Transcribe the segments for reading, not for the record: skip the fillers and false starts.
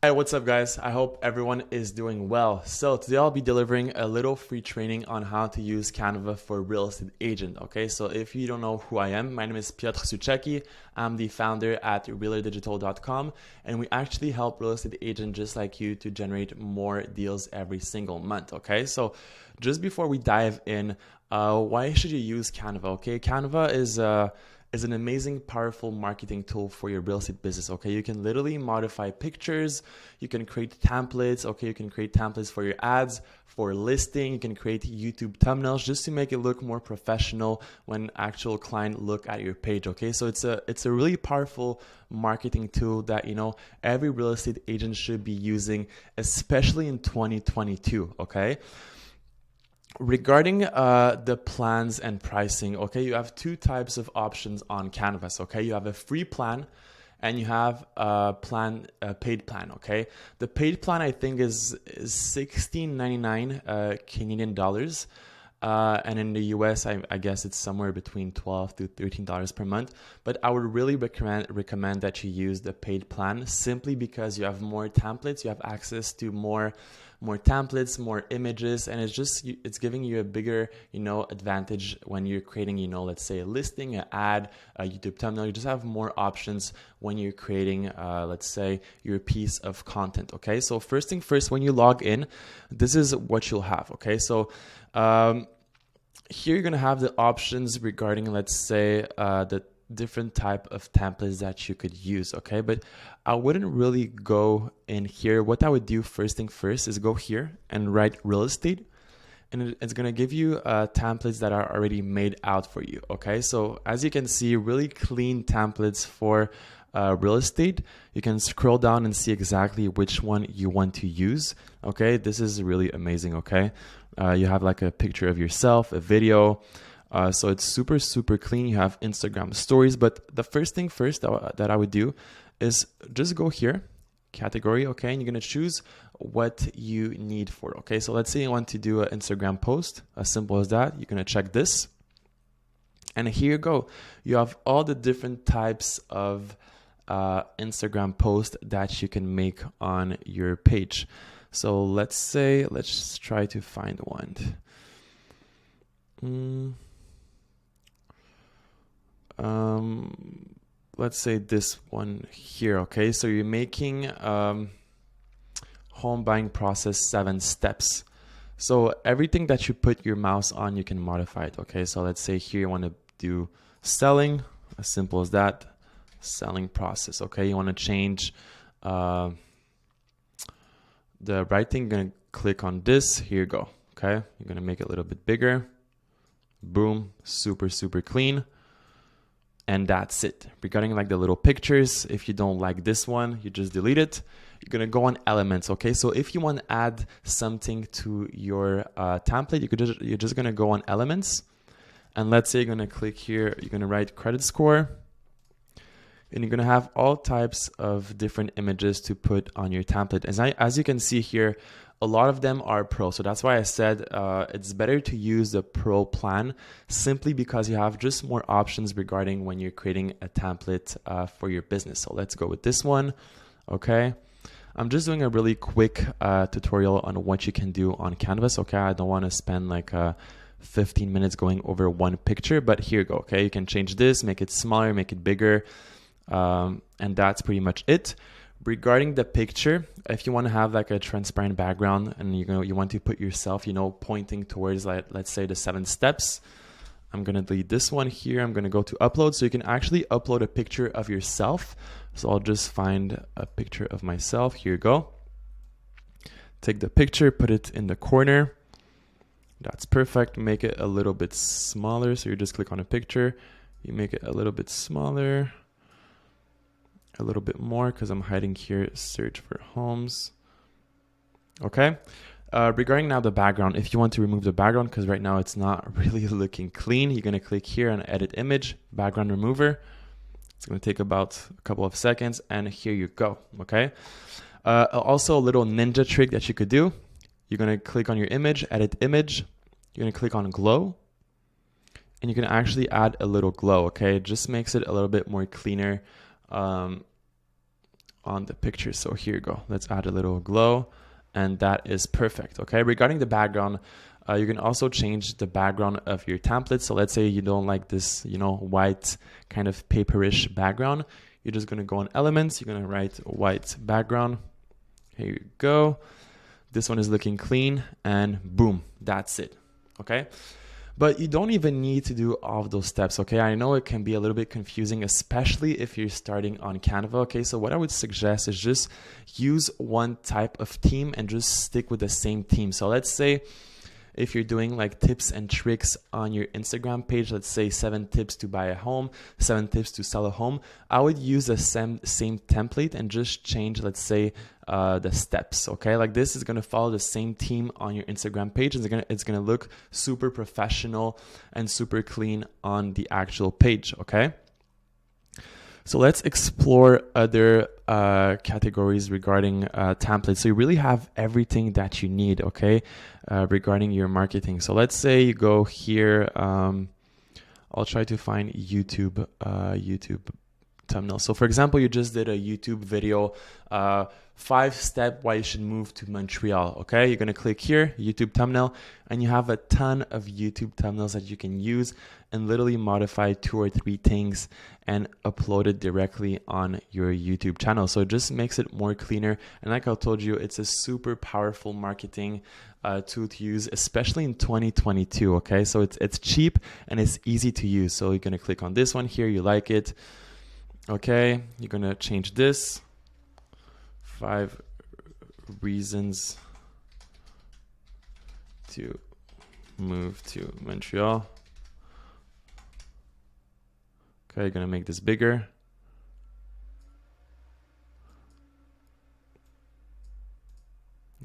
Hey, what's up guys? I hope everyone is doing well. So today I'll be delivering a little free training on how to use Canva for real estate agent. Okay, so if you don't know who I am, my name is Piotr Suchecki. I'm the founder at realtordigital.com, and we actually help real estate agents just like you to generate more deals every single month. Okay, so just before we dive in, why should you use Canva? Okay, Canva is an amazing, powerful marketing tool for your real estate business. Okay, you can literally modify pictures, you can create templates. Okay, you can create templates for your ads, for listing. You can create YouTube thumbnails just to make it look more professional when actual client look at your page. Okay, so it's a really powerful marketing tool that every real estate agent should be using, especially in 2022. Okay. Regarding the plans and pricing, okay, you have two types of options on Canvas. Okay, you have a free plan and you have a paid plan. Okay, the paid plan I think is $16.99 Canadian dollars. And in the US, I guess it's somewhere between $12 to $13 per month. But I would really recommend that you use the paid plan simply because you have more templates, you have access to more templates, more images, and it's giving you a bigger advantage when you're creating let's say a listing, an ad, a YouTube thumbnail. You just have more options when you're creating let's say your piece of content. Okay, so first thing first, when you log in, this is what you'll have. Okay, so here you're gonna have the options regarding, let's say, the different type of templates that you could use. Okay, but I wouldn't really go in here. What I would do first thing first is go here and write real estate, and it's gonna give you templates that are already made out for you. Okay, so as you can see, really clean templates for real estate. You can scroll down and see exactly which one you want to use. Okay, this is really amazing. Okay, you have like a picture of yourself, a video. So it's super clean. You have Instagram stories, but the first thing first that I would do is just go here, category. Okay, and you're gonna choose what you need for it. Okay, so let's say you want to do an Instagram post, as simple as that. You're gonna check this, and here you go. You have all the different types of Instagram post that you can make on your page. So let's try to find one. Let's say this one here. Okay, so you're making home buying process 7 steps. So everything that you put your mouse on, you can modify it. Okay, so let's say here you want to do selling, as simple as that. Selling process. Okay, you want to change the writing. You're gonna click on this. Here you go. Okay, you're gonna make it a little bit bigger. Boom, super clean. And that's it. Regarding like the little pictures, if you don't like this one, you just delete it. You're gonna go on elements. Okay, so if you want to add something to your template, you're just gonna go on elements, and let's say you're gonna click here. You're gonna write credit score. And you're gonna have all types of different images to put on your template. As you can see here, a lot of them are pro. So that's why I said it's better to use the pro plan, simply because you have just more options regarding when you're creating a template for your business. So let's go with this one. Okay, I'm just doing a really quick tutorial on what you can do on Canvas. Okay, I don't want to spend like 15 minutes going over one picture, but here you go. Okay, you can change this, make it smaller, make it bigger. And that's pretty much it. Regarding the picture, if you want to have like a transparent background and you want to put yourself pointing towards, like, let's say the 7 steps, I'm gonna delete this one here. I'm gonna go to upload, so you can actually upload a picture of yourself. So I'll just find a picture of myself. Here you go. Take the picture, put it in the corner. That's perfect. Make it a little bit smaller. So you just click on a picture, you make it a little bit smaller, a little bit more, because I'm hiding here, search for homes. Okay, regarding now the background, if you want to remove the background, because right now it's not really looking clean, you're going to click here on edit image, background remover. It's going to take about a couple of seconds, and here you go. Okay, also a little ninja trick that you could do. You're going to click on your image, edit image, you're going to click on glow, and you can actually add a little glow. Okay, it just makes it a little bit more cleaner on the picture. So here you go. Let's add a little glow, and that is perfect. Okay, regarding the background, you can also change the background of your template. So let's say you don't like this, you know, white kind of paperish background. You're just going to go on elements. You're going to write white background. Here you go. This one is looking clean, and boom, that's it. Okay. But you don't even need to do all of those steps, okay? I know it can be a little bit confusing, especially if you're starting on Canva, okay? So what I would suggest is just use one type of theme and just stick with the same theme. So let's say if you're doing like tips and tricks on your Instagram page, let's say 7 tips to buy a home, 7 tips to sell a home, I would use the same template and just change, let's say, the steps, okay? Like this is gonna follow the same theme on your Instagram page, and it's gonna look super professional and super clean on the actual page, okay? So let's explore other categories regarding templates. So you really have everything that you need, okay, regarding your marketing. So let's say you go here. I'll try to find YouTube thumbnail. So for example, you just did a YouTube video, 5-step why you should move to Montreal. Okay, you're gonna click here, YouTube thumbnail, and you have a ton of YouTube thumbnails that you can use and literally modify 2 or 3 things and upload it directly on your YouTube channel. So it just makes it more cleaner. And like I told you, it's a super powerful marketing tool to use, especially in 2022. Okay, so it's cheap and it's easy to use. So you're gonna click on this one here, you like it. Okay, you're gonna change this. 5 reasons to move to Montreal. Okay, you're gonna make this bigger.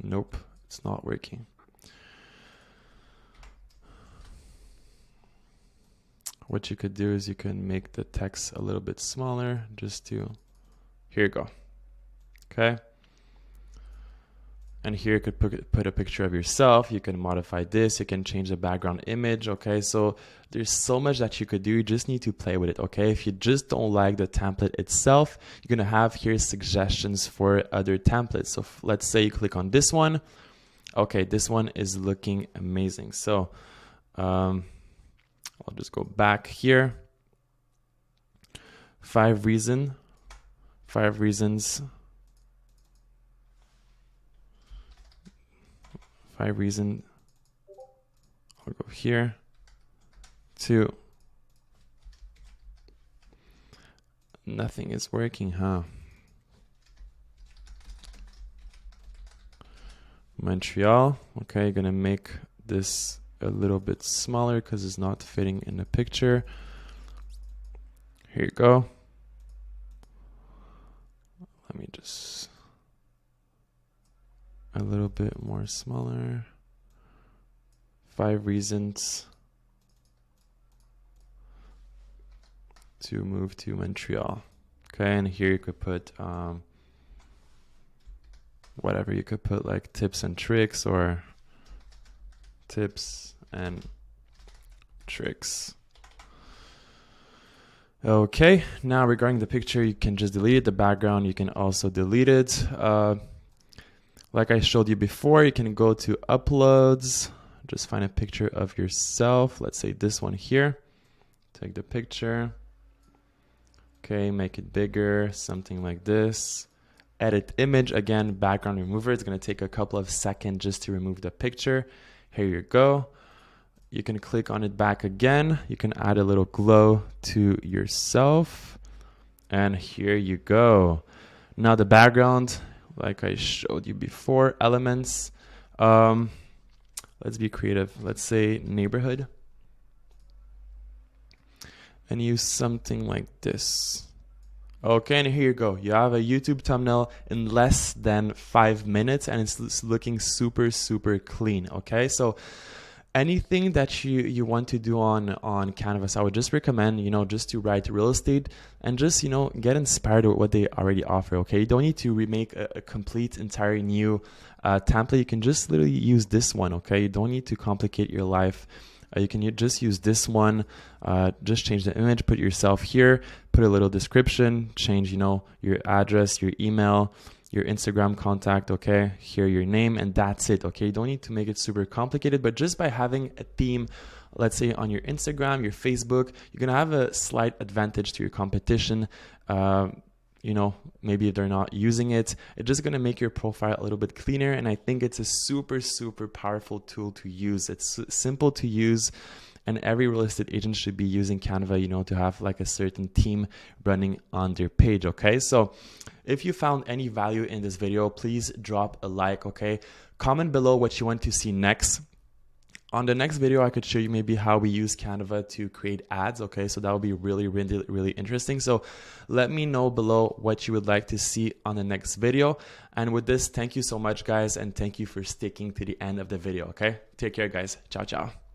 Nope, it's not working. What you could do is you can make the text a little bit smaller just to, here you go. Okay. And here you could put a picture of yourself. You can modify this. You can change the background image. Okay. So there's so much that you could do. You just need to play with it. Okay. If you just don't like the template itself, you're going to have here suggestions for other templates. So let's say you click on this one. Okay. This one is looking amazing. So, I'll just go back here. 5 reasons. I'll go here. 2. Nothing is working, huh? Montreal. Okay, you're gonna make this a little bit smaller because it's not fitting in the picture. Here you go. Let me just a little bit more smaller. 5 reasons to move to Montreal. Okay, and here you could put whatever. You could put like tips and tricks or tips and tricks. Okay, now regarding the picture, you can just delete it. The background, you can also delete it. Like I showed you before, you can go to uploads, just find a picture of yourself. Let's say this one here. Take the picture. Okay, make it bigger, something like this. Edit image, again, background remover. It's gonna take a couple of seconds just to remove the picture. Here you go. You can click on it back again. You can add a little glow to yourself. And here you go. Now the background, like I showed you before, elements. Let's be creative. Let's say neighborhood. And use something like this. Okay, and here you go. You have a YouTube thumbnail in less than 5 minutes and it's looking super, super clean. Okay, so anything that you want to do on Canvas, I would just recommend, just to write real estate and just, get inspired with what they already offer. Okay, you don't need to remake a complete entire new template. You can just literally use this one. Okay, you don't need to complicate your life You can just use this one, just change the image, put yourself here, put a little description, change, you know, your address, your email, your Instagram contact, okay, here your name, and that's it, okay? You don't need to make it super complicated, but just by having a theme, let's say on your Instagram, your Facebook, you're gonna have a slight advantage to your competition. You know, maybe if they're not using it, it's just gonna make your profile a little bit cleaner, and I think it's a super, super powerful tool to use. It's simple to use, and every real estate agent should be using Canva, you know, to have like a certain team running on their page, okay? So if you found any value in this video, please drop a like, okay? Comment below what you want to see next. On the next video, I could show you maybe how we use Canva to create ads, okay? So that would be really, really, really interesting. So let me know below what you would like to see on the next video. And with this, thank you so much, guys, and thank you for sticking to the end of the video, okay? Take care, guys. Ciao, ciao.